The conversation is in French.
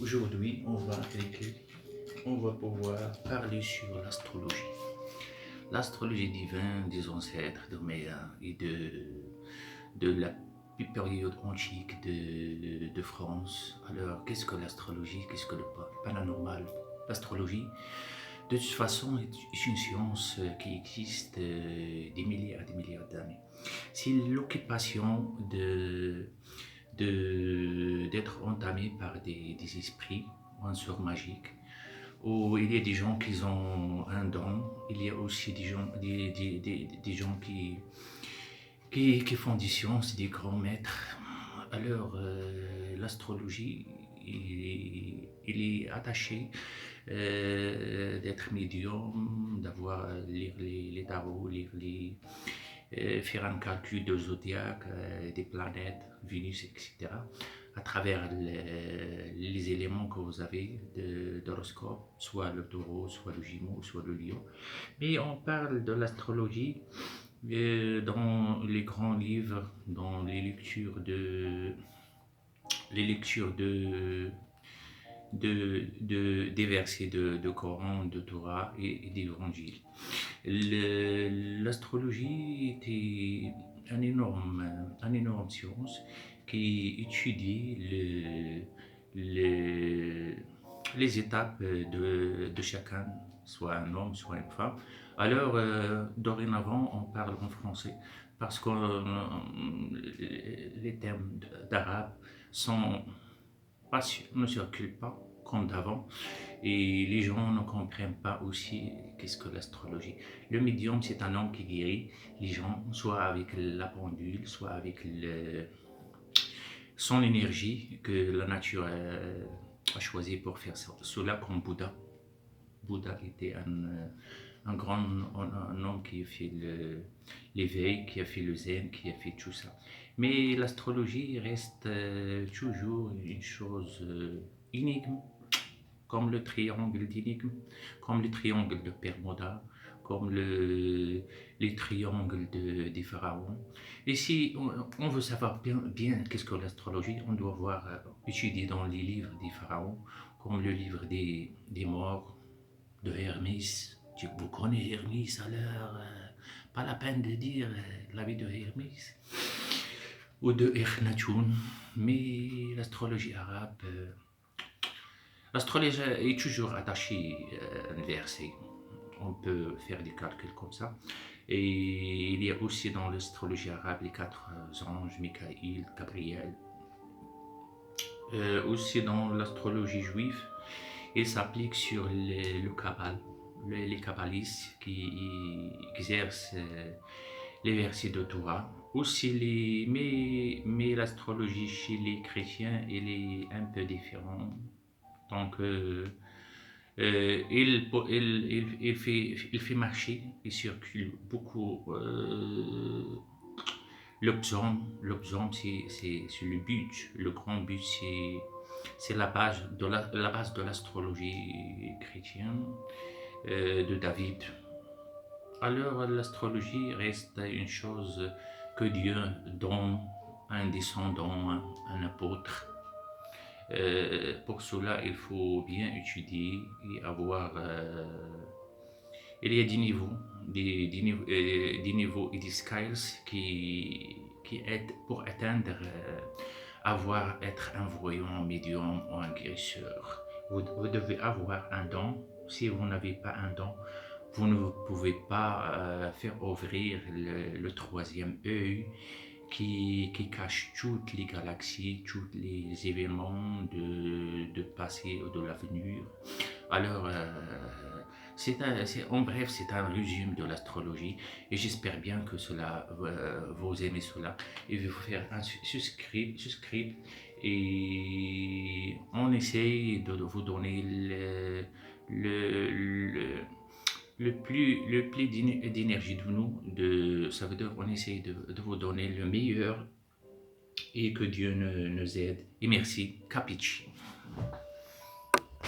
Aujourd'hui, on va pouvoir parler sur l'astrologie. L'astrologie divine des ancêtres de Maya et de la période antique de France. Alors, qu'est-ce que l'astrologie? Qu'est-ce que le paranormal? L'astrologie, de toute façon, est une science qui existe des milliards d'années. C'est l'occupation d'être entamé par des esprits, un sort magique, où il y a des gens qui ont un don, il y a aussi des gens qui font des sciences, des grands maîtres. Alors, l'astrologie, il est attaché d'être médium, d'avoir lire les tarots, faire un calcul de zodiaque, des planètes, Vénus, etc. à travers les éléments que vous avez d'horoscope, soit le taureau, soit le Gémeaux, soit le lion. Mais on parle de l'astrologie dans les grands livres, dans les lectures des versets de Coran, de Torah et d'Évangile. L'astrologie était une énorme science qui étudie le- les étapes de chacun, soit un homme, soit une femme. Alors, dorénavant, on parle en français parce que les termes d'arabe sont pas, ne circulent pas comme d'avant et les gens ne comprennent pas aussi qu'est-ce que l'astrologie. Le médium, c'est un homme qui guérit les gens, soit avec la pendule, soit avec son énergie que la nature a choisi pour faire cela, comme Bouddha. Bouddha était un grand un homme qui a fait l'éveil, qui a fait le zen, qui a fait tout ça. Mais l'astrologie reste toujours une chose énigme, comme le triangle d'énigme, comme le triangle de Permuda, comme les triangles des pharaons. Et si on veut savoir bien qu'est-ce que l'astrologie, on doit voir, étudier dans les livres des pharaons, comme le livre des morts de Hermès. Vous connaissez Hermès, alors pas la peine de dire la vie de Hermès ou de Akhenaton, mais l'astrologie arabe, l'astrologie est toujours attachée à un verset. On peut faire des calculs comme ça. Et il y a aussi dans l'astrologie arabe les quatre anges, Michael, Gabriel. Aussi dans l'astrologie juive, il s'applique sur le Kabbal, les kabbalistes qui exercent les versets de Torah. Aussi mais l'astrologie chez les chrétiens, elle est un peu différente. Donc, il fait marcher, il circule beaucoup le psaume, c'est le but, le grand but, c'est la base de l'astrologie chrétienne de David. Alors l'astrologie reste une chose que Dieu donne à un descendant, à un apôtre. Pour cela, il faut bien étudier et avoir. Il y a des niveaux, des niveaux et des skills qui aident pour atteindre, être un voyant, un médium ou un guérisseur. Vous devez avoir un don. Si vous n'avez pas un don, vous ne pouvez pas faire ouvrir le troisième œil qui cache toutes les galaxies, tous les événements de passé ou de l'avenir. Alors, en bref, c'est un résumé de l'astrologie et j'espère bien que vous aimez cela et je vais vous faire un subscribe et on essaye de vous donner le, le, le plus d'énergie de nous, ça veut dire qu'on essaye de vous donner le meilleur et que Dieu nous aide. Et merci, Capici.